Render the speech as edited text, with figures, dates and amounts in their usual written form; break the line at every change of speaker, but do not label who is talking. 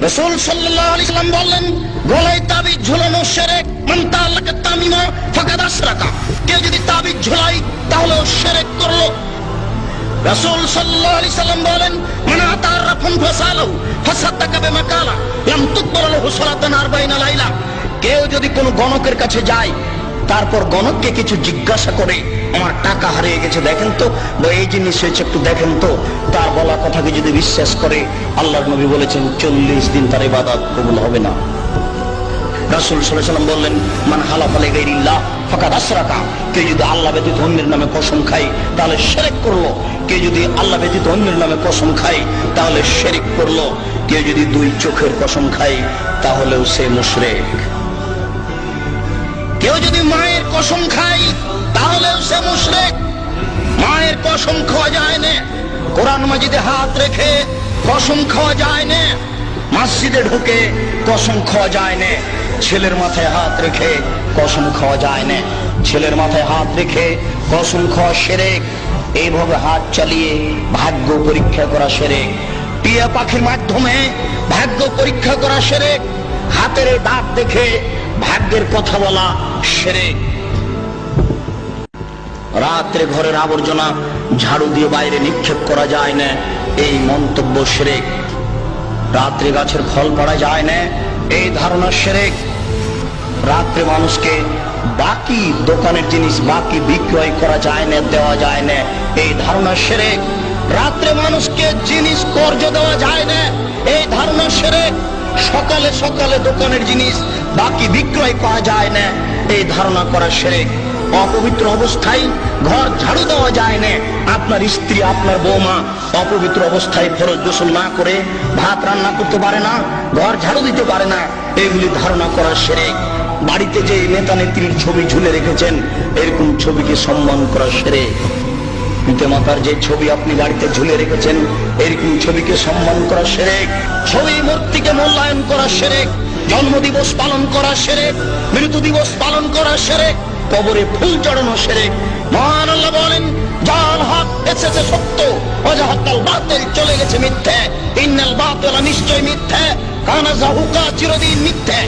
রাসূল সাল্লাল্লাহু আলাইহি সাল্লাম বললেন, গলায় তাবিজ ঝুলানো শিরক, মান তাআল্লাকা তামিমা ফাকাদ আশরাকা। কেউ যদি তাবিজ ঝুলায় তাহলে ও শিরক করলো। রাসূল সাল্লাল্লাহু আলাইহি সাল্লাম বলেন, মান আতারাফান ফাসালাহু ফাসাদাকা বিমা কালা লাম তুকবাল লাহু সালাতান 40 লাইলা। কেউ যদি কোনো গণকের কাছে যায়, তারপর গণককে কিছু জিজ্ঞাসা করে, আমার টাকা হারিয়ে গেছে দেখেন তো, বা এই জিনিস হয়েছে একটু দেখেন তো, তার বলা কথাকে যদি বিশ্বাস করে, আল্লাহর নবী বলেছেন 40 দিন তার ইবাদত কবুল হবে না। রাসূল সাল্লাল্লাহু আলাইহি সাল্লাম বললেন, মান হালাফা লিগাইরিল্লাহ ফাকাদ আশরাকা। কেউ যদি আল্লাহ ব্যতীত অন্যের নামে কসম খায় তাহলে শিরক করলো। কেউ যদি আল্লাহ ব্যতীত অন্যের নামে কসম খায় তাহলে শিরক করলো। কেউ যদি দুই চোখের কসম খায় তাহলেও সে মুশরিক। কেউ যদি মায়ের কসম খায় তাহলেও সে মুশরিক। মায়ের কসম খাওয়া যায় না, কোরআন মাজিদে হাত রেখে কসম খাওয়া যায় না, মসজিদে ঢুকে কসম খাওয়া যায় না, ছেলের মাথায় হাত রেখে কসম খাওয়া যায় না। ছেলের মাথায় হাত রেখে কসম খাওয়া শিরক। এইভাবে হাত চালিয়ে ভাগ্য পরীক্ষা করা শিরক। টিয়া পাখির মাধ্যমে ভাগ্য পরীক্ষা করা শিরক। হাতের দাঁত দেখে ভাগ্যের কথা বলা শিরক। রাত্রে ঘরের আবর্জনা ঝাড়ু দিয়ে বাইরে নিক্ষেপ করা যায় না, এই মন্তব্য শিরক। রাত্রে গাছের ফল পাড়া যায় না, এই ধারণা শিরক। রাত্রে মানুষকে বাকি দোকানের জিনিস বাকি বিক্রয় করা যায় না, দেওয়া যায় না, এই ধারণা শিরক। রাত্রে মানুষকে জিনিস কর্জ দেওয়া যায় না, এই ধারণা শিরক। সকালে সকালে দোকানের জিনিস বাকি বিক্রয় করা যায় না, এই ধারণা করা শিরক। অপবিত্র অবস্থায় ঘর ঝাড়ু দেওয়া যায় না। আপনার স্ত্রী, আপনার বৌমা অপবিত্র অবস্থায় ফরজ গোসল না করে ভাত রান্না করতে পারে না, ঘর ঝাড়ু দিতে পারে না, এগুলি ধারণা করা শিরক। বাড়িতে যে নেতা নেত্রীর ছবি ঝুলে রেখেছেন, এরকম ছবিকে সম্মান করা শিরক। পিতামাতার যে ছবি আপনি বাড়িতে ঝুলে রেখেছেন, এরকম ছবিকে সম্মান করা শিরক। ছবি মূর্তিকে মূল্যায়ন করা শিরক। জন্মদিবস পালন করা শিরক, মৃত্যু দিবস পালন করা শিরক, কবরে ফুল চড়ানো শিরক। মহান আল্লাহ বলেন, জাল হক এসেছে সত্য, ওয়াজাহাকাল বাতিল চলে গেছে মিথ্যে। ইন্নাল বাতিলা নিশ্চয় মিথ্যে, কানা যাহুকা চিরদিন মিথ্যে।